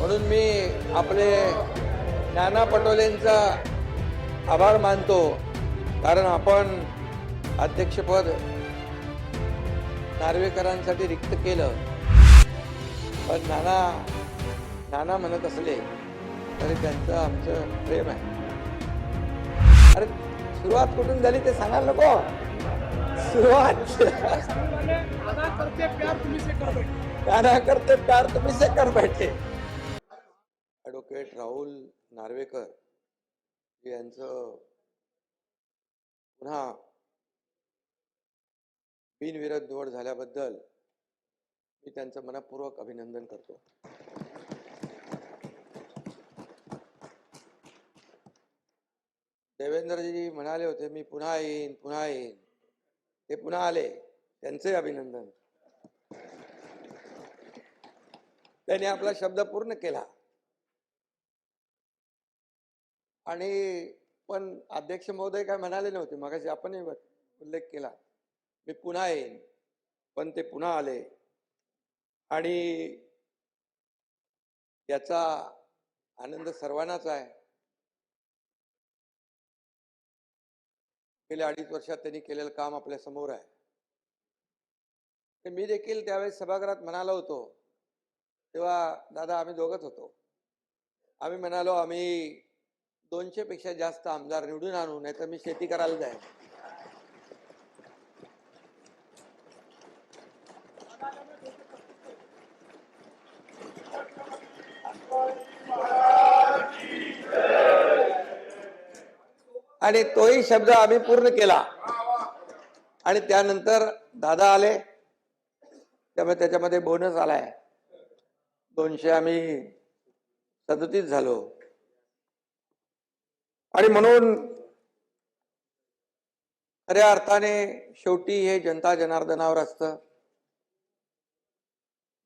म्हणून मी आपले नाना पटोलेंचा आभार मानतो, कारण आपण अध्यक्षपद नार्वेकरांसाठी रिक्त केलं. पण नाना म्हणत असले तरी त्यांचं आमचं प्रेम आहे. अरे सुरुवात कुठून झाली ते सांगायला नको. सुरुवात नाना करते प्यार तुम्ही से कर बैठे. ॲडव्होकेट राहुल नार्वेकर यांचं पुन्हा बिनविरोध निवड झाल्याबद्दल मी त्यांचं मनपूर्वक अभिनंदन करतो. देवेंद्रजी म्हणाले होते मी पुन्हा येईन. ते पुन्हा आले, त्यांचे अभिनंदन. त्यांनी आपला शब्द पूर्ण केला. आणि पण अध्यक्ष महोदय काय म्हणाले नव्हते, मगाशी आपणही उल्लेख केला, मी पुन्हा येईन, पण ते पुन्हा आले. आणि याचा आनंद सर्वांनाच आहे. गेल्या 2.5 वर्षात त्यांनी केलेलं काम आपल्या समोर आहे. मी देखील त्यावेळेस सभागृहात म्हणालो होतो, तेव्हा दादा आम्ही दोघंच होतो. आम्ही म्हणालो आम्ही 200 पेक्षा जास्त आमदार निवडून आणू, नाही तर मी शेती करायला जाईन. आणि तोही शब्द आम्ही पूर्ण केला. आणि त्यानंतर दादा आले, त्यामुळे त्याच्यामध्ये बोनस आलाय. 200 आम्ही 37 झालो. आणि म्हणून खऱ्या अर्थाने शेवटी हे जनता जनार्दनावर असतं.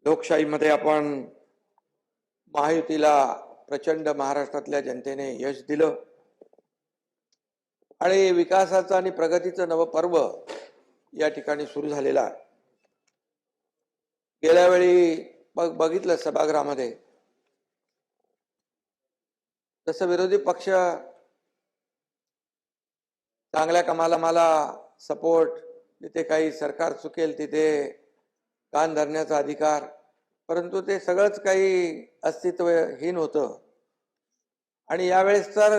लोकशाहीमध्ये आपण महायुतीला प्रचंड महाराष्ट्रातल्या जनतेने यश दिलं आणि विकासाचं आणि प्रगतीचं नवं पर्व या ठिकाणी सुरू झालेलं आहे. गेल्या वेळी बघितलं सभागृहामध्ये, तसं विरोधी पक्ष चांगल्या कामाला मला सपोर्ट, जिथे काही सरकार चुकेल तिथे कान धरण्याचा अधिकार, परंतु ते सगळंच काही अस्तित्वहीन होतं. आणि यावेळेस तर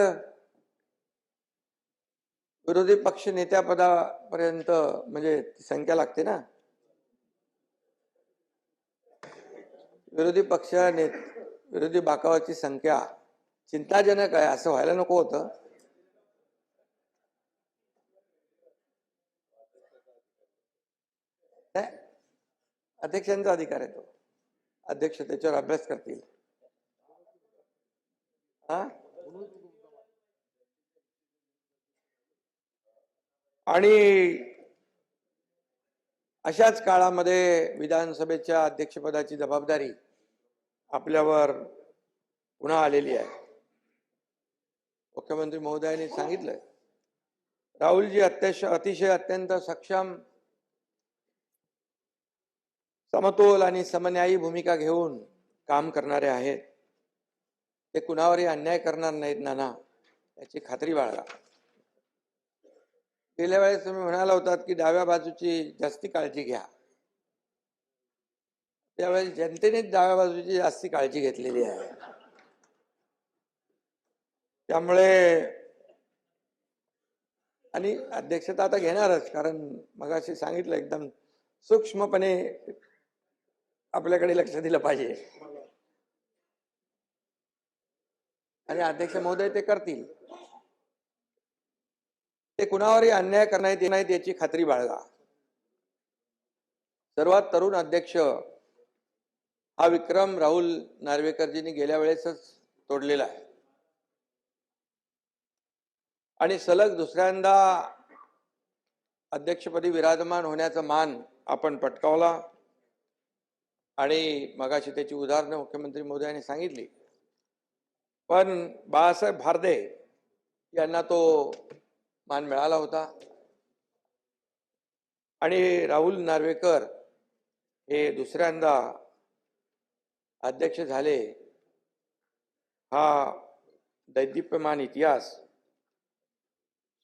विरोधी पक्ष नेत्यापदापर्यंत म्हणजे संख्या लागते ना, विरोधी बाकावाची संख्या चिंताजनक आहे. असं व्हायला नको होतं. अध्यक्षांचा अधिकार आहे तो. अध्यक्ष त्याच्यावर अभ्यास करतील. आणि अशाच काळामध्ये विधानसभेच्या अध्यक्षपदाची जबाबदारी आपल्यावर पुन्हा आलेली आहे. मुख्यमंत्री महोदयांनी सांगितलंय, राहुलजी अतिशय अत्यंत सक्षम, समतोल आणि समन्यायी भूमिका घेऊन काम करणारे आहेत. ते कुणावरही अन्याय करणार नाहीत नाना, याची खात्री बाळगा. गेल्या वेळेस तुम्ही म्हणाला होतात की डाव्या बाजूची जास्ती काळजी घ्या. त्यावेळेस जनतेनेच डाव्या बाजूची जास्ती काळजी घेतलेली आहे. त्यामुळे आणि अध्यक्षता आता घेणारच, कारण मगाशी सांगितलं एकदम सूक्ष्मपणे आपल्याकडे लक्ष दिलं पाहिजे. आणि अध्यक्ष महोदय ते करतील. ते कुणावरही अन्याय करण्यात येणार नाहीत याची खात्री बाळगा. सर्वात तरुण अध्यक्ष हा विक्रम राहुल नार्वेकरजींनी गेल्या वेळेसच तोडलेला आहे. आणि सलग दुसऱ्यांदा अध्यक्षपदी विराजमान होण्याचा मान आपण पटकावला. आणि मगाशी त्याची उदाहरणं मुख्यमंत्री महोदयांनी सांगितली. पण बाळासाहेब भारदे यांना तो मान मिळाला होता. आणि राहुल नार्वेकर हे दुसऱ्यांदा अध्यक्ष झाले हा दैदिप्यमान इतिहास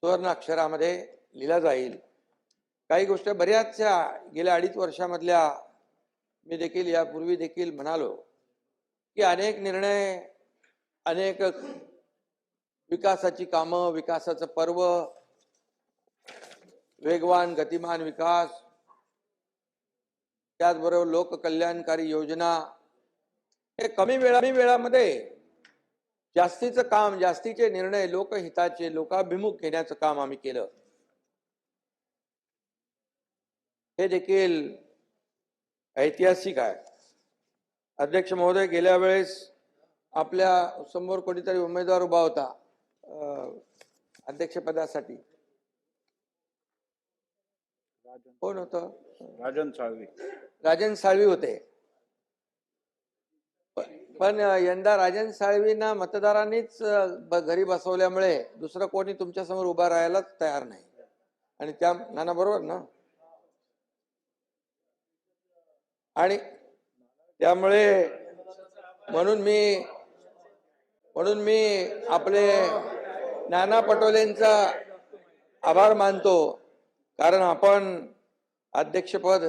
सुवर्ण अक्षरामध्ये लिहिला जाईल. काही गोष्टी बऱ्याचशा गेल्या 2.5 वर्षामधल्या मी देखील यापूर्वी देखील म्हणालो की अनेक निर्णय, अनेक विकासाची कामं, विकासाचं पर्व, वेगवान गतिमान विकास, त्याचबरोबर लोककल्याणकारी योजना, हे कमी वेळामध्ये जास्तीचं काम, जास्तीचे निर्णय लोकहिताचे, लोकाभिमुख घेण्याचं काम आम्ही केलं. हे देखील ऐतिहासिक आहे. अध्यक्ष महोदय, गेल्या वेळेस आपल्या समोर कोणीतरी उमेदवार उभा होता अध्यक्षपदासाठी. कोण होतं? राजन साळवी होते. पण यंदा राजन साळवींना मतदारांनीच घरी बसवल्यामुळे दुसरं कोणी तुमच्या समोर उभा राहायलाच तयार नाही. आणि त्या नाना बरोबर ना. आणि त्यामुळे म्हणून मी आपले नाना पटोलेंचा आभार मानतो, कारण आपण अध्यक्षपद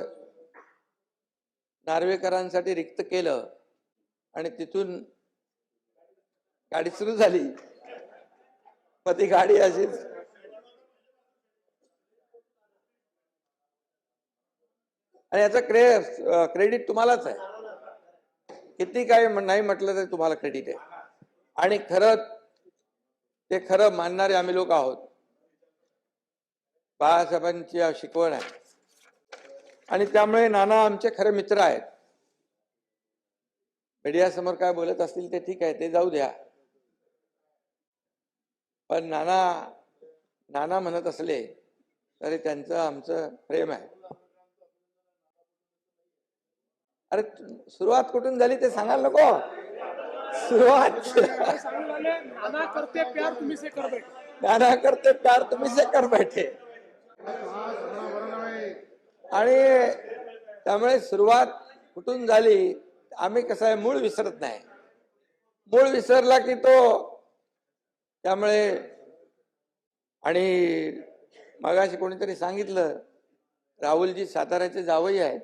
नार्वेकरांसाठी रिक्त केलं आणि तिथून गाडी सुरू झाली. मग ती गाडी अशीच आणि याचं क्रेडिट तुम्हालाच आहे. किती काय नाही म्हटलं तरी तुम्हाला क्रेडिट आहे. आणि खरं मानणारे आम्ही लोक आहोत. बाळासाहेबांची शिकवण आहे आणि त्यामुळे नाना आमचे खरे मित्र आहेत. मीडिया समोर काय बोलत असतील ते ठीक आहे, ते जाऊ द्या. पण नाना म्हणत असले तरी त्यांचं आमचं प्रेम आहे. अरे सुरुवात कुठून झाली ते सांगायला नको. सुरुवात नाना करते प्यार तुम्ही से कर बैठे. आणि त्यामुळे सुरुवात कुठून झाली, आम्ही कसं आहे, मूळ विसरत नाही. मूळ विसरला की तो, त्यामुळे. आणि मगाशी कोणीतरी सांगितलं, राहुलजी साताऱ्याचे जावई आहेत.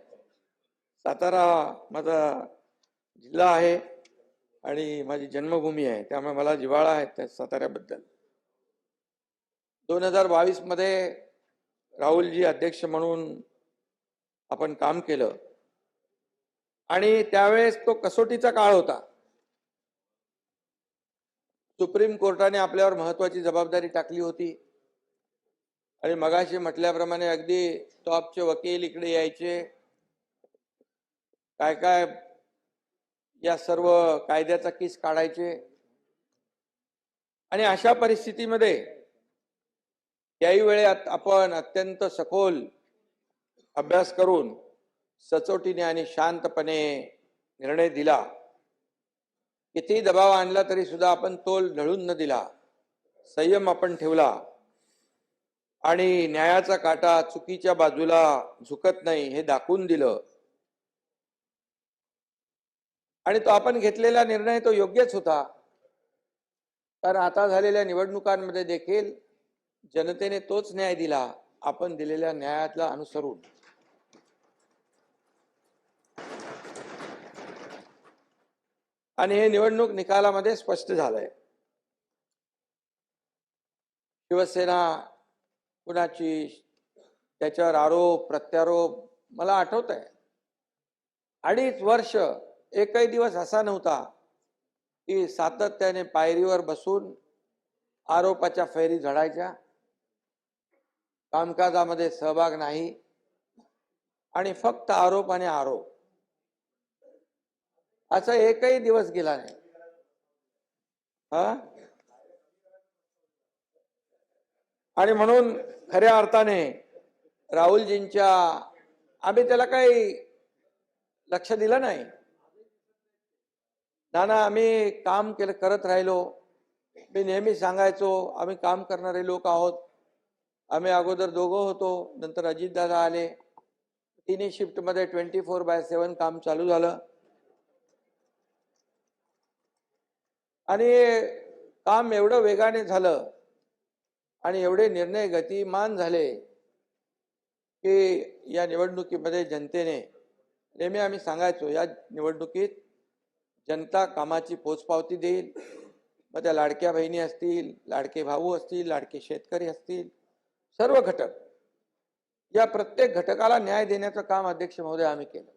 सातारा माझा जिल्हा आहे आणि माझी जन्मभूमी आहे, त्यामुळे मला जिव्हाळा आहे त्या साताऱ्याबद्दल. 2022 मध्ये राहुलजी अध्यक्ष म्हणून आपण काम केलं आणि त्यावेळेस तो कसोटीचा काळ होता. सुप्रीम कोर्टाने आपल्यावर महत्वाची जबाबदारी टाकली होती आणि मगाशी म्हटल्याप्रमाणे अगदी टॉपचे वकील इकडे यायचे, काय या सर्व कायद्याचा किस काढायचे. आणि अशा परिस्थितीमध्ये त्याही वेळेत आपण अत्यंत सखोल अभ्यास करून सचोटीने आणि शांतपणे निर्णय दिला. किती दबाव आणला तरी सुद्धा आपण तोल ढळून न दिला, संयम आपण ठेवला आणि न्यायाचा काटा चुकीच्या बाजूला झुकत नाही हे दाखवून दिलं. आणि तो आपण घेतलेला निर्णय तो योग्यच होता, कारण आता झालेल्या निवडणुकांमध्ये देखील जनतेने तोच न्याय दिला, आपण दिलेल्या न्यायाला अनुसरून. आणि हे निवडणूक निकालामध्ये स्पष्ट झालंय. शिवसेना कुणाची, त्याच्यावर आरोप प्रत्यारोप, मला आठवत आहे 2.5 वर्ष एकही दिवस असा नव्हता की सातत्याने पायरीवर बसून आरोपाच्या फैरी झडायच्या, कामकाजामध्ये सहभाग नाही आणि फक्त आरोप आणि आरोप, असा एकही दिवस गेला नाही. आणि म्हणून खऱ्या अर्थाने राहुलजींच्या, आम्ही त्याला काही लक्ष दिलं नाही. नाना आम्ही काम करत राहिलो. मी नेहमी सांगायचो आम्ही काम करणारे लोक आहोत. आम्ही अगोदर दोघं होतो, नंतर अजितदादा आले. तिन्ही शिफ्ट मध्ये 24/7 काम चालू झालं. आणि काम एवढं वेगाने झालं आणि एवढे निर्णय गतिमान झाले की या निवडणुकीमध्ये जनतेने, नेहमी आम्ही सांगायचो या निवडणुकीत जनता कामाची पोचपावती देईल. मग त्या लाडक्या बहिणी असतील, लाडके भाऊ असतील, लाडके शेतकरी असतील, सर्व घटक, या प्रत्येक घटकाला न्याय देण्याचं काम अध्यक्ष महोदय आम्ही केलं.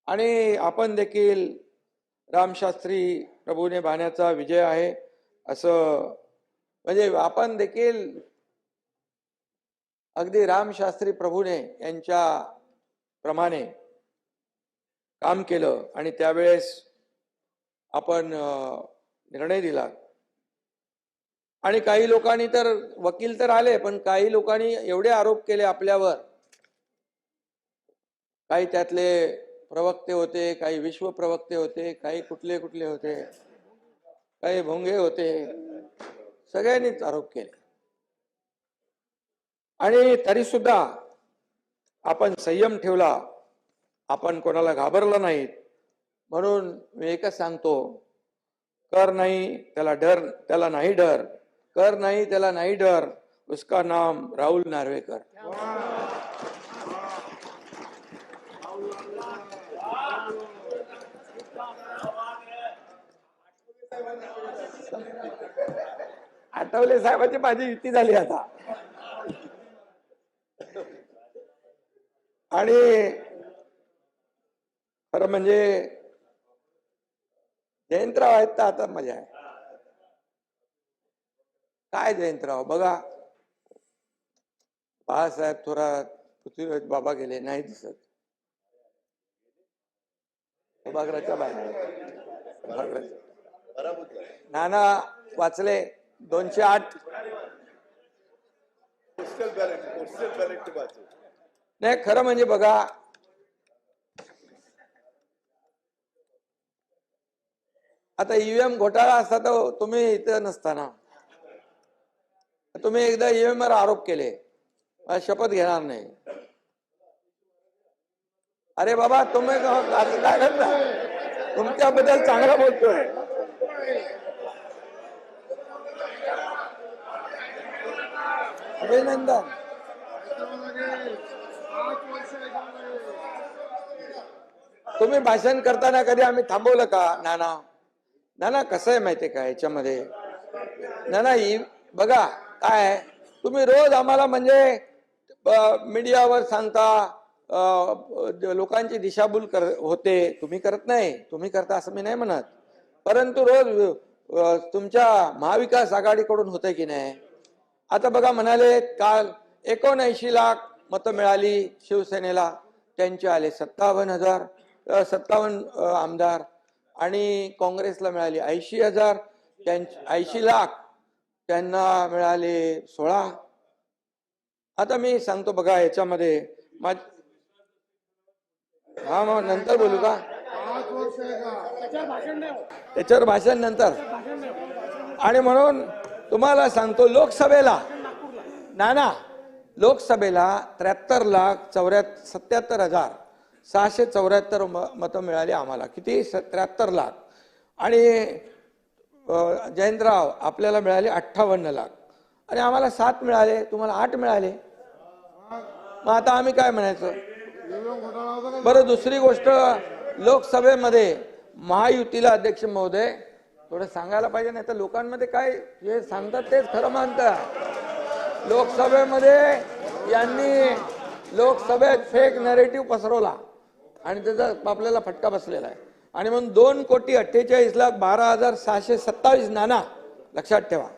आणि आपण देखील रामशास्त्री प्रभूने बाण्याचा विजय आहे असं, म्हणजे आपण देखील अगदी रामशास्त्री प्रभूने यांच्या प्रमाणे काम केलं आणि त्यावेळेस आपण निर्णय दिला. आणि काही लोकांनी तर, वकील तर आले, पण काही लोकांनी एवढे आरोप केले आपल्यावर, काही त्यातले प्रवक्ते होते, काही विश्व प्रवक्ते होते, काही कुठले कुठले होते, काही भोंगे होते, सगळ्यांनीच आरोप केले. आणि तरी सुद्धा आपण संयम ठेवला, आपण कोणाला घाबरलं नाही. म्हणून मी एकच सांगतो, कर नाही त्याला डर, त्याला नाही डर, कर नाही त्याला नाही डर, उसका नाम राहुल नार्वेकर. आठवले साहेबांची माझी युती झाली आता. आणि खरं म्हणजे जयंतराव आहेत तर आता मजा आहे. काय जयंतराव बघा, बाळासाहेब थोरात, पृथ्वीराज बाबा गेले, नाही दिसत. सभागृहाच्या बाहेर नाना वाचले 208. नाही खरं म्हणजे बघा, आता ईव्हीएम घोटाळा असता तर तुम्ही इथं नसताना. तुम्ही एकदा ईव्हीएम वर आरोप केले, शपथ घेणार नाही. अरे बाबा तुम्ही काय करता, तुमच्याबद्दल चांगला बोलतोय. अभिनंदन. तुम्ही भाषण करताना कधी आम्ही थांबवलं का? नाना नाना कसं आहे माहितीये का याच्यामध्ये, नाना बघा काय आहे, तुम्ही रोज आम्हाला म्हणजे मीडियावर सांगता, लोकांची दिशाभूल होते. तुम्ही करत नाही, तुम्ही करता असं मी नाही म्हणत, परंतु रोज तुमच्या महाविकास आघाडीकडून होते की नाही. आता बघा म्हणाले काल 79 लाख मतं मिळाली शिवसेनेला, त्यांचे आले 57 आमदार, आणि काँग्रेसला मिळाली 80,000, 80 लाख, त्यांना मिळाले 16. आता मी सांगतो बघा याच्यामध्ये हा मग नंतर बोलू का, त्याच्यावर भाषण नंतर. आणि म्हणून तुम्हाला सांगतो, लोकसभेला नाना लोकसभेला 73,77,674 मतं मिळाली आम्हाला. किती? 73 लाख. आणि जयंतराव आपल्याला मिळाले 58 लाख, आणि आम्हाला 7 मिळाले, तुम्हाला 8 मिळाले. मग आता आम्ही काय म्हणायचं बरं? दुसरी गोष्ट, लोकसभेमध्ये महायुतीला अध्यक्ष महोदय थोडं सांगायला पाहिजे, नाही तर लोकांमध्ये काय जे सांगतात तेच खरं मानतात. लोकसभेमध्ये यांनी लोकसभेत फेक नॅरेटिव्ह पसरवला आणि त्याचा आपल्याला फटका बसलेला आहे. आणि म्हणून 2,48,12,627 नाना लक्षात ठेवा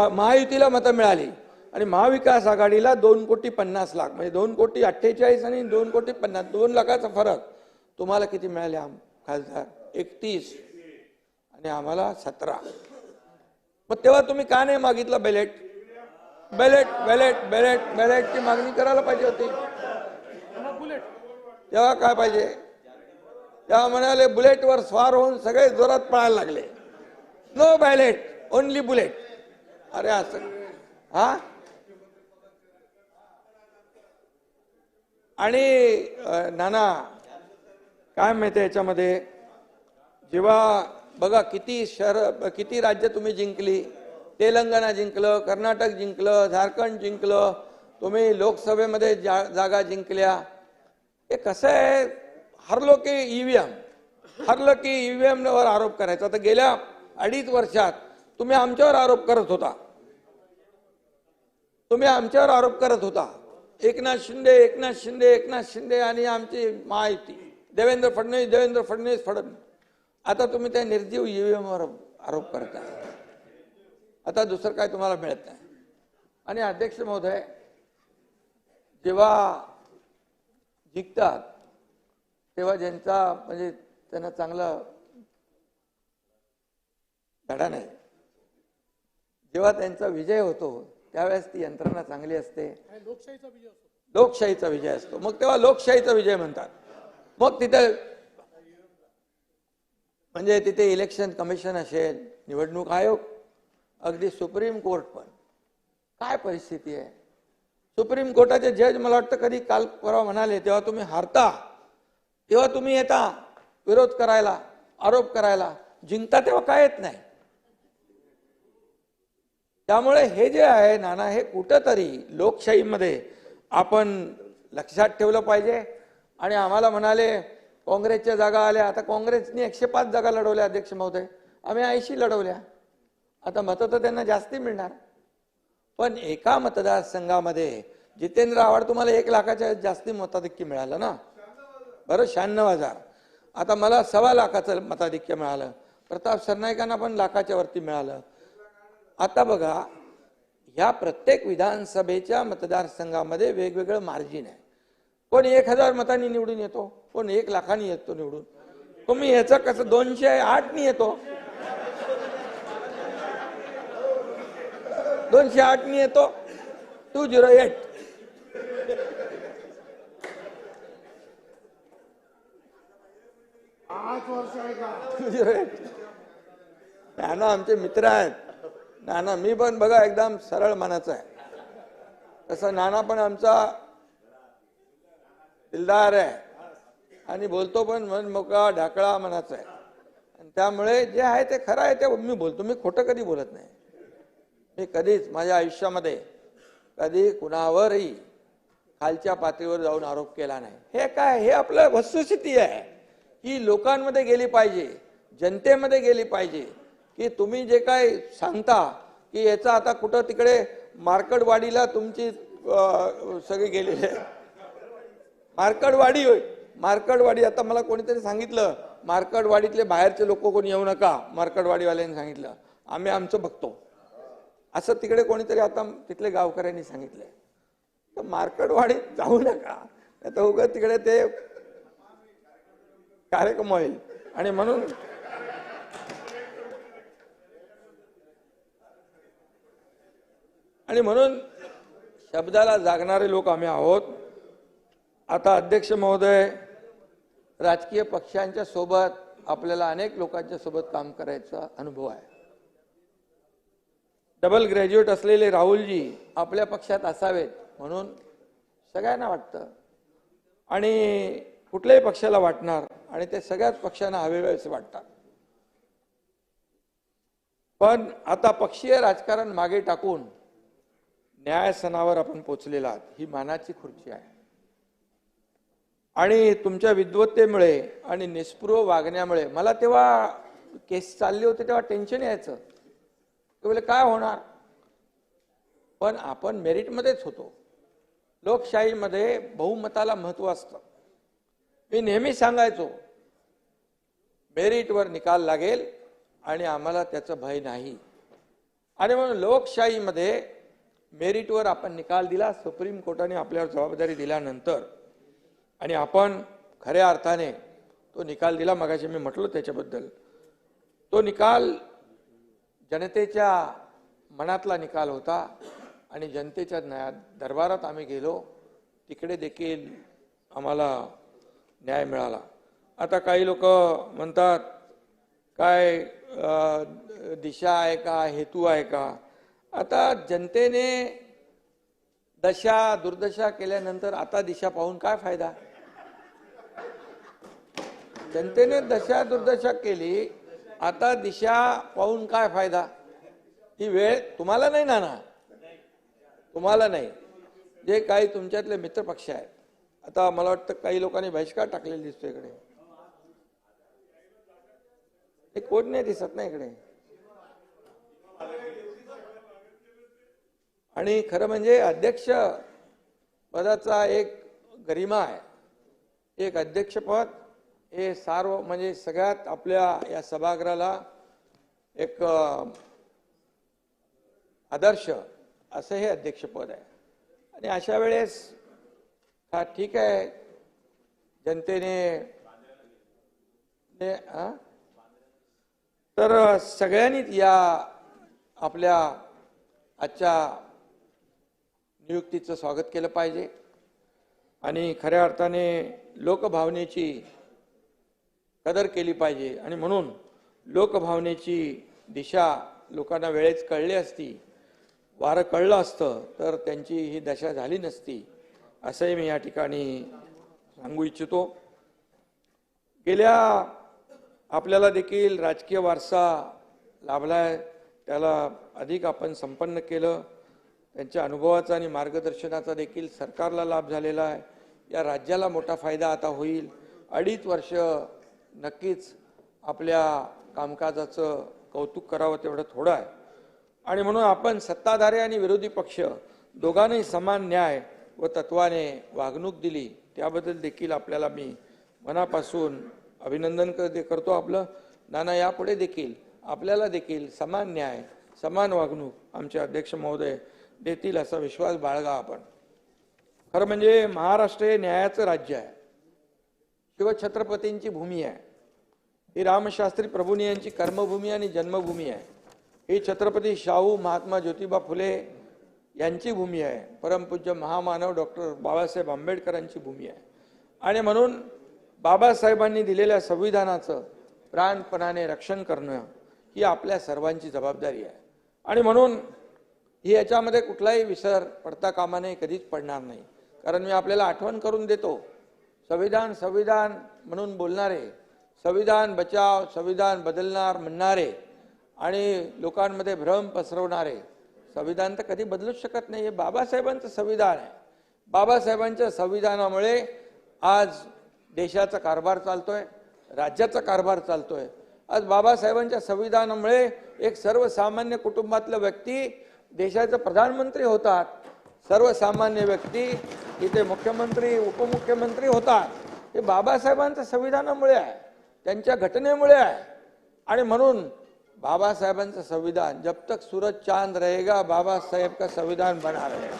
महायुतीला मतं मिळाली, आणि महाविकास आघाडीला 2,50,00,000, म्हणजे 2,48,00,000 आणि 2,50,00,000, 2 लाखाचा फरक. तुम्हाला किती मिळाले खासदार? 31, आणि आम्हाला 17. मग तेव्हा तुम्ही का नाही मागितलं बॅलेट? बॅलेट बॅलेट बॅलेट बॅलेटची मागणी करायला पाहिजे होती. तेव्हा काय पाहिजे? तेव्हा म्हणाले बुलेटवर स्वार होऊन सगळे जोरात पळायला लागले. No ballot, only bullet. अरे असं हा? आणि नाना काय माहिती याच्यामध्ये, जेव्हा बघा किती शहर किती राज्य तुम्ही जिंकली. तेलंगणा जिंकलं, कर्नाटक जिंकलं, झारखंड जिंकलं, तुम्ही लोकसभेमध्ये जागा जिंकल्या. हे कसं आहे, हरलो की ईव्हीएम, हरलं की ईव्हीएम वर आरोप करायचा. तर गेल्या 2.5 वर्षात तुम्ही आमच्यावर आरोप करत होता, तुम्ही आमच्यावर आरोप करत होता. एकनाथ शिंदे, एकनाथ शिंदे, एकनाथ शिंदे आणि आमची महायुती, देवेंद्र फडणवीस, देवेंद्र फडणवीस, फडणवीस. आता तुम्ही त्या निर्जीव ईव्हीएम वर आरोप करताय. आता दुसरं काय तुम्हाला मिळत नाही. आणि अध्यक्ष महोदय, जेव्हा जिंकतात तेव्हा ज्यांचा म्हणजे त्यांना चांगला धडा नाही, जेव्हा त्यांचा विजय होतो त्यावेळेस ती यंत्रणा चांगली असते, लोकशाहीचा विजय असतो. मग तेव्हा लोकशाहीचा विजय म्हणतात. मग तिथे म्हणजे तिथे इलेक्शन कमिशन असेल, निवडणूक आयोग, अगदी सुप्रीम कोर्ट पण. काय परिस्थिती आहे. सुप्रीम कोर्टाचे जज मला वाटतं कधी काल परवा म्हणाले, तेव्हा तुम्ही हारता तेव्हा तुम्ही येता विरोध करायला, आरोप करायला, जिंकता तेव्हा काय येत नाही. त्यामुळे हे जे आहे नाना, हे कुठंतरी लोकशाहीमध्ये आपण लक्षात ठेवलं पाहिजे. आणि आम्हाला म्हणाले काँग्रेसच्या जागा आल्या. आता काँग्रेसने 105 जागा लढवल्या अध्यक्ष महोदय, आम्ही 80 लढवल्या. आता मतं तर त्यांना जास्ती मिळणार. पण एका मतदारसंघामध्ये जितेंद्र आव्हाड तुम्हाला 1 लाखाच्या जास्ती मताधिक्य मिळालं ना, बरं 96,000. आता मला 1.25 लाखाचं मताधिक्य मिळालं. प्रताप सरनाईकांना पण लाखाच्या वरती मिळालं. आता बघा, ह्या प्रत्येक विधानसभेच्या मतदारसंघामध्ये वेगवेगळं मार्जिन आहे. कोण 1000 मतांनी निवडून येतो, कोण 1 लाखांनी येतो निवडून. तुम्ही ह्याचं कसं 208 नी येतो, 208 नी येतो, 208. नाना आमचे मित्र आहेत. नाना, मी पण बघा एकदम सरळ मनाचा आहे, तसं नाना पण आमचा दिलदार आहे आणि बोलतो पण मन मोकळा ढाकळा मनाचा आहे. आणि त्यामुळे जे आहे ते खरं आहे ते मी बोलतो. मी खोटं कधी बोलत नाही. मी कधीच माझ्या आयुष्यामध्ये कधी कुणावरही खालच्या पातळीवर जाऊन आरोप केला नाही. हे काय, हे आपलं वस्तुस्थिती आहे. ही लोकांमध्ये गेली पाहिजे, जनतेमध्ये गेली पाहिजे, की तुम्ही जे काय सांगता की याचा आता कुठं तिकडे मार्कडवाडीला तुमची सगळी गेलेली आहे. मार्कडवाडी होय, मार्कडवाडी. आता मला कोणीतरी सांगितलं मार्कडवाडीतले बाहेरचे लोक कोणी येऊ नका, मार्कडवाडीवाल्यांनी सांगितलं, आम्ही आमचं बघतो असं तिकडे कोणीतरी आता तिथले गावकऱ्यांनी सांगितलंय. तर मार्कडवाडीत जाऊ नका, तर उगाच तिकडे ते कार्यक्रम होईल. आणि म्हणून शब्दाला जागणारे लोक आम्ही आहोत. आता अध्यक्ष महोदय, राजकीय पक्षांच्या सोबत आपल्याला अनेक लोकांच्या सोबत काम करायचा अनुभव आहे. डबल ग्रॅज्युएट असलेले राहुलजी आपल्या पक्षात असावेत म्हणून सगळ्यांना वाटतं आणि कुठल्याही पक्षाला वाटणार आणि ते सगळ्याच पक्षांना हवे असे वाटतात. पण आता पक्षीय राजकारण मागे टाकून न्यायसनावर आपण पोचलेला आहात. ही मानाची खुर्ची आहे. आणि तुमच्या विद्वत्तेमुळे आणि निष्पृह वागण्यामुळे मला तेव्हा केस चालली होती तेव्हा टेन्शन यायचं, ते बोले काय होणार. पण आपण मेरिटमध्येच होतो. लोकशाहीमध्ये बहुमताला महत्व असतं. मी नेहमी सांगायचो मेरिटवर निकाल लागेल आणि आम्हाला त्याचं भय नाही. आणि म्हणून लोकशाहीमध्ये मेरिटवर आपण निकाल दिला. सुप्रीम कोर्टाने आपल्यावर जबाबदारी दिल्यानंतर आणि आपण खऱ्या अर्थाने तो निकाल दिला. मगाशी मी म्हटलो त्याच्याबद्दल. तो निकाल जनतेच्या मनातला निकाल होता आणि जनतेच्या दरबारात आम्ही गेलो, तिकडे देखील आम्हाला न्याय मिळाला. आता काही लोक म्हणतात काय दिशा आहे का, हेतू आहे का. आता जनतेने दशा दुर्दशा केल्यानंतर आता दिशा पाहून काय फायदा. जनतेने दशा दुर्दशा केली आता दिशा पाहून काय फायदा? ही वेळ तुम्हाला नाही ना, तुम्हाला नाही, जे काही तुमच्यातले मित्रपक्ष आहेत. आता मला वाटतं काही लोकांनी बहिष्कार टाकलेला दिसतो इकडे, हे कोण नाही दिसत ना इकडे. आणि खरं म्हणजे अध्यक्ष पदाचा एक गरिमा आहे. एक अध्यक्षपद हे सार्व म्हणजे सगळ्यात आपल्या या सभागृहाला एक आदर्श असं हे अध्यक्षपद आहे. आणि अशा वेळेस हा ठीक आहे, जनतेने तर सगळ्यांनीच या आपल्या आजच्या नियुक्तीचं स्वागत केलं पाहिजे आणि खऱ्या अर्थाने लोकभावनेची कदर केली पाहिजे. आणि म्हणून लोकभावनेची दिशा लोकांना वेळेच कळली असती, वारं कळलं असतं तर त्यांची ही दशा झाली नसती, असंही मी या ठिकाणी सांगू इच्छितो. गेल्या आपल्याला देखील राजकीय वारसा लाभलाय, त्याला अधिक आपण संपन्न केलं. त्यांच्या अनुभवाचा आणि मार्गदर्शनाचा देखील सरकारला लाभ झालेला आहे. या राज्याला मोठा फायदा आता होईल. 2.5 वर्ष नक्कीच आपल्या कामकाजाचं कौतुक करावं तेवढं थोडं आहे. आणि म्हणून आपण सत्ताधारी आणि विरोधी पक्ष दोघांनाही समान न्याय व तत्वाने वागणूक दिली, त्याबद्दल देखील आपल्याला मी मनापासून अभिनंदन करतो आपलं. नाना, यापुढे देखील आपल्याला देखील समान न्याय समान वागणूक आमचे अध्यक्ष महोदय देतील असा विश्वास बाळगा आपण. खरं म्हणजे महाराष्ट्र हे न्यायाचं राज्य आहे, शिवछत्रपतींची भूमी आहे. ही रामशास्त्री प्रभूंनी यांची कर्मभूमी आणि जन्मभूमी आहे. ही छत्रपती शाहू महात्मा ज्योतिबा फुले यांची भूमी आहे. परमपूज्य महामानव डॉक्टर बाबासाहेब आंबेडकरांची भूमी आहे. आणि म्हणून बाबासाहेबांनी दिलेल्या संविधानाचं प्राणपणाने रक्षण करणं ही आपल्या सर्वांची जबाबदारी आहे. आणि म्हणून ही याच्यामध्ये कुठलाही विसर पडता कामा नये, कधीच पडणार नाही. कारण मी आपल्याला आठवण करून देतो, संविधान संविधान म्हणून बोलणारे, संविधान बचाव संविधान बदलणार म्हणणारे आणि लोकांमध्ये भ्रम पसरवणारे संविधान तर कधी बदलूच शकत नाही. हे बाबासाहेबांचं संविधान आहे. बाबासाहेबांच्या संविधानामुळे आज देशाचा कारभार चालतोय, राज्याचा कारभार चालतोय. आज बाबासाहेबांच्या संविधानामुळे एक सर्वसामान्य कुटुंबातला व्यक्ती देशाचे प्रधानमंत्री होतात, सर्वसामान्य व्यक्ती इथे मुख्यमंत्री उपमुख्यमंत्री होतात. हे बाबासाहेबांच्या संविधानामुळे आहे, त्यांच्या घटनेमुळे आहे. आणि म्हणून बाबासाहेबांचं संविधान, जब तक सूरज चांद रहेगा बाबा साहेब का संविधान बना रहेगा.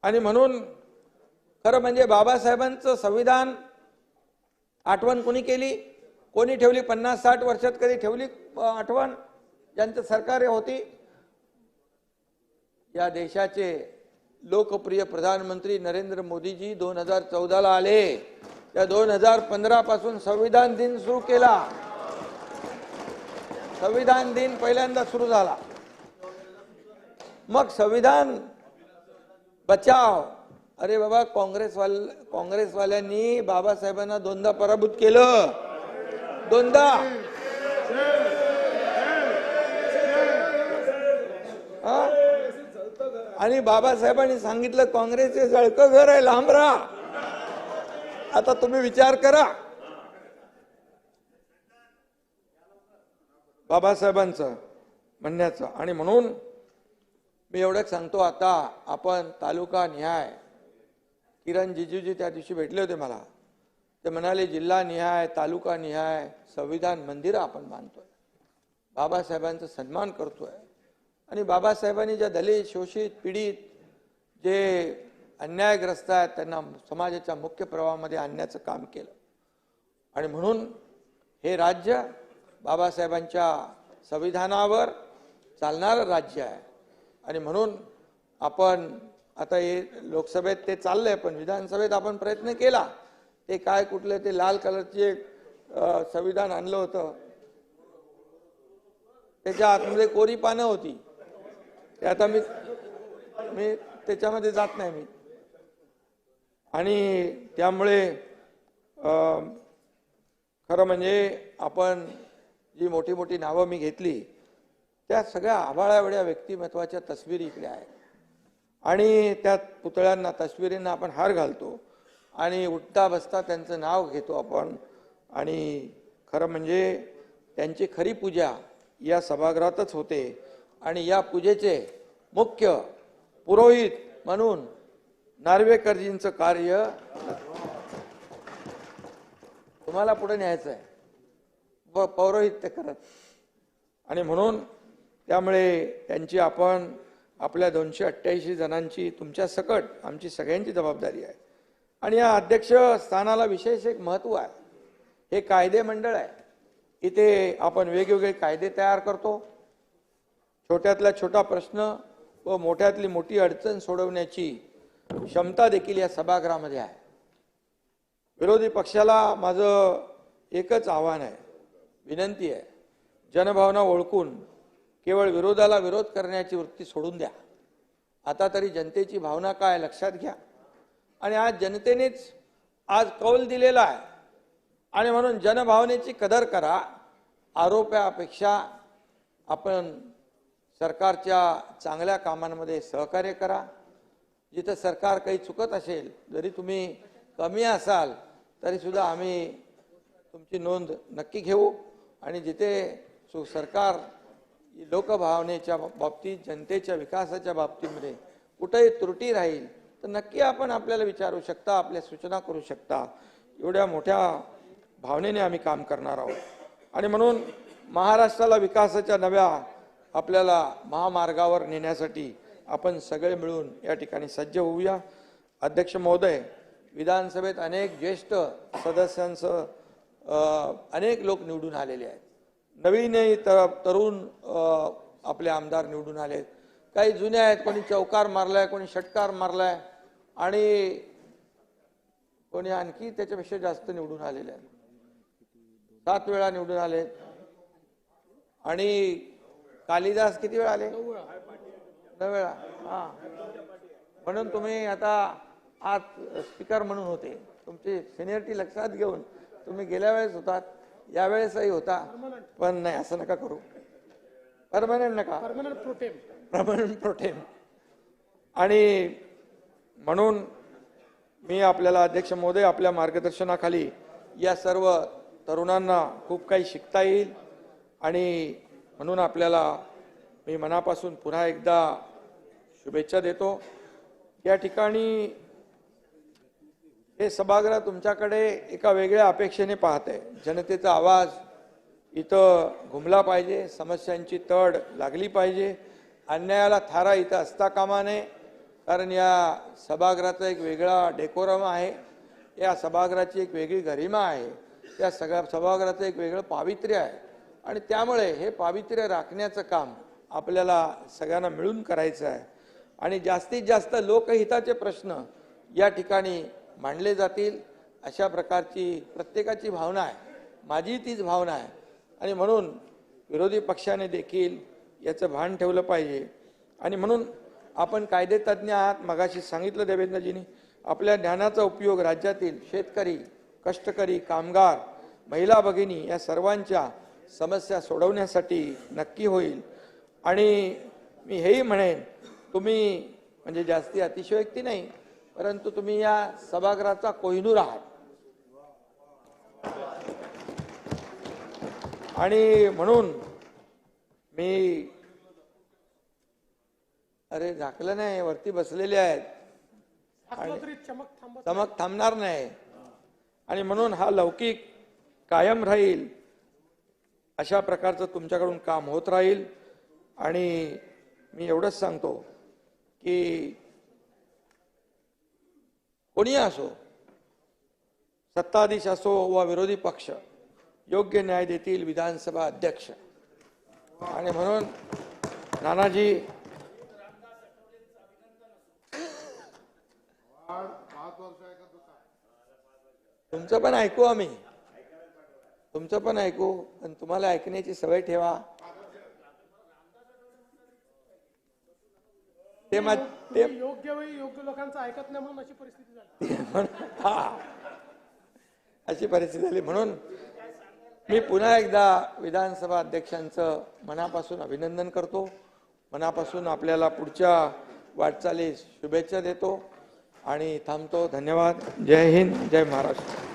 आणि म्हणून खरं म्हणजे बाबासाहेबांचं संविधान आठवण कोणी केली, कोणी ठेवली? 50-60 वर्षात कधी ठेवली आठवण? ज्यांचं सरकार होती, या देशाचे लोकप्रिय प्रधानमंत्री नरेंद्र मोदीजी 2014ला आले. त्या 2015 पासून संविधान दिन सुरू केला. संविधान दिन पहिल्यांदा सुरू झाला. मग संविधान बचाव, अरे बाबा, काँग्रेसवाल्यांनी बाबासाहेबांना 2दा पराभूत केलं, 2दा. आणि बाबासाहेबांनी सांगितलं काँग्रेसचे जळकं घर आहे, लांब राहा. आता तुम्ही विचार करा बाबासाहेबांचं म्हणण्याचं. आणि म्हणून मी एवढंच सांगतो, आता आपण तालुका निहाय, किरण जिजूजी त्या दिवशी भेटले होते मला, ते म्हणाले जिल्हा निहाय तालुका निहाय संविधान मंदिरं आपण बांधतोय, बाबासाहेबांचा सन्मान करतोय. आणि बाबासाहेबांनी ज्या दलित शोषित पीडित जे अन्यायग्रस्त आहेत त्यांना समाजाच्या मुख्य प्रवाहामध्ये आणण्याचं काम केलं. आणि म्हणून हे राज्य बाबासाहेबांच्या संविधानावर चालणारं राज्य आहे. आणि म्हणून आपण आता हे लोकसभेत ते चाललंय, पण विधानसभेत आपण प्रयत्न केला. ते काय कुठलं ते लाल कलरचे संविधान आणलं होतं, त्याच्या आतमध्ये कोरी पानं होती. ते आता मी त्याच्यामध्ये जात नाही मी. आणि त्यामुळे खरं म्हणजे आपण जी मोठी मोठी नावं मी घेतली त्या सगळ्या आभाळाएवढ्या व्यक्तिमत्वाच्या तस्विरी इकडे आहेत आणि त्या पुतळ्यांना तस्विरींना आपण हार घालतो आणि उठता बसता त्यांचं नाव घेतो आपण आणि खरं म्हणजे त्यांची खरी पूजा या सभागृहातच होते आणि या पूजेचे मुख्य पुरोहित म्हणून नार्वेकरजींचं कार्य तुम्हाला पुढे न्यायचं आहे व पौरोहित्य करत आणि म्हणून त्यामुळे त्यांची आपण आपल्या 288 जणांची तुमच्या सकट आमची सगळ्यांची जबाबदारी आहे आणि या अध्यक्ष स्थानाला विशेष एक महत्त्व आहे. हे कायदे मंडळ आहे. इथे आपण वेगवेगळे कायदे तयार करतो. छोट्यातला छोटा प्रश्न व मोठ्यातली मोठी अडचण सोडवण्याची क्षमता देखील या सभागृहामध्ये आहे. विरोधी पक्षाला माझं एकच आव्हान आहे, विनंती आहे, जनभावना ओळखून केवळ विरोधाला विरोध करण्याची वृत्ती सोडून द्या. आता तरी जनतेची भावना काय लक्षात घ्या आणि आज जनतेनेच आज कौल दिलेला आहे आणि म्हणून जनभावनेची कदर करा. आरोपापेक्षा आपण सरकारच्या चांगल्या कामांमध्ये सहकार्य करा. जिथं सरकार काही चुकत असेल, जरी तुम्ही कमी असाल तरी सुद्धा आम्ही तुमची नोंद नक्की घेऊ आणि जिथे सरकार लोकभावनेच्या बाबतीत जनतेच्या विकासाच्या बाबतीमध्ये कुठेही त्रुटी राहील तर नक्की आपण आपल्याला विचारू शकता, आपल्या सूचना करू शकता. एवढ्या मोठ्या भावनेने आम्ही काम करणार आहोत आणि म्हणून महाराष्ट्राला विकासाच्या नव्या आपल्याला महामार्गावर नेण्यासाठी आपण सगळे मिळून या ठिकाणी सज्ज होऊया. अध्यक्ष महोदय, विधानसभेत अनेक ज्येष्ठ सदस्यांसह अनेक लोक निवडून आलेले आहेत. नवीनही तरुण आपले आमदार निवडून आले. काही जुने आहेत, कोणी चौकार मारलाय, कोणी षटकार मारलाय आणि कोणी आणखी त्याच्यापेक्षा जास्त निवडून आलेले आहेत. 7 वेळा निवडून आले आणि कालिदास किती वेळा आले? 9 वेळा. हा, म्हणून तुम्ही आता आज स्पीकर म्हणून होते. तुमची सिनियरिटी लक्षात घेऊन तुम्ही गेल्या वेळेस होतात, यावेळेसही होता, पण नाही असं नका करू. परमनंट नका, परमनंट प्रोटेम. आणि म्हणून मी आपल्याला अध्यक्ष महोदय, आपल्या मार्गदर्शनाखाली या सर्व तरुणांना खूप काही शिकता येईल आणि म्हणून आपल्याला मी मनापासून पुन्हा एकदा शुभेच्छा देतो. या ठिकाणी हे सभागृह तुमच्याकडे एका वेगळ्या अपेक्षेने पाहत आहे. जनतेचा आवाज इथं घुमला पाहिजे, समस्यांची तड लागली पाहिजे, अन्यायाला थारा इथं असता कामा नये. कारण या सभागृहाचा एक वेगळा डेकोरम आहे, या सभागृहाची एक वेगळी गरिमा आहे, या सगळ्या सभागृहाचं एक वेगळं पावित्र्य आहे आणि त्यामुळे हे पावित्र्य राखण्याचं काम आपल्याला सगळ्यांना मिळून करायचं आहे आणि जास्तीत जास्त लोकहिताचे प्रश्न या ठिकाणी मांडले जातील अशा प्रकारची प्रत्येकाची भावना आहे. माझी तीच भावना आहे आणि म्हणून विरोधी पक्षाने देखील याचं भान ठेवलं पाहिजे आणि म्हणून आपण कायदेतज्ञ आहात. मगाशी सांगितलं देवेंद्रजींनी, आपल्या ज्ञानाचा उपयोग राज्यातील शेतकरी, कष्टकरी, कामगार, महिला भगिनी या सर्वांच्या समस्या सोडवण्यासाठी नक्की होईल. आणि मी हेही म्हणेन, तुम्ही म्हणजे जास्ती अतिशयोक्ती नाही, परंतु तुम्ही या सभागृहाचा कोहिनूर आहात आणि म्हणून मी अरे झाकलं नाही, वरती बसलेले आहेत आणि चमक थांबणार नाही आणि म्हणून हा लौकिक कायम राहील अशा प्रकारचं तुमच्याकडून काम होत राहील. आणि मी एवढंच सांगतो की कोणी असो, सत्ताधीश असो वा विरोधी पक्ष, योग्य न्याय देतील विधानसभा अध्यक्ष. आणि म्हणून नानाजी, तुमचं पण ऐकू, आम्ही तुमचं पण ऐकू, पण तुम्हाला ऐकण्याची सवय ठेवा. ते योग्य वेळी योग्य लोकांचं ऐकत नाही म्हणून अशी परिस्थिती झाली. अशी परिस्थिती झाली. म्हणून मी पुन्हा एकदा विधानसभा अध्यक्षांचं मनापासून अभिनंदन करतो, मनापासून आपल्याला पुढच्या वाटचालीस शुभेच्छा देतो आणि थांबतो. धन्यवाद. जय हिंद, जय महाराष्ट्र.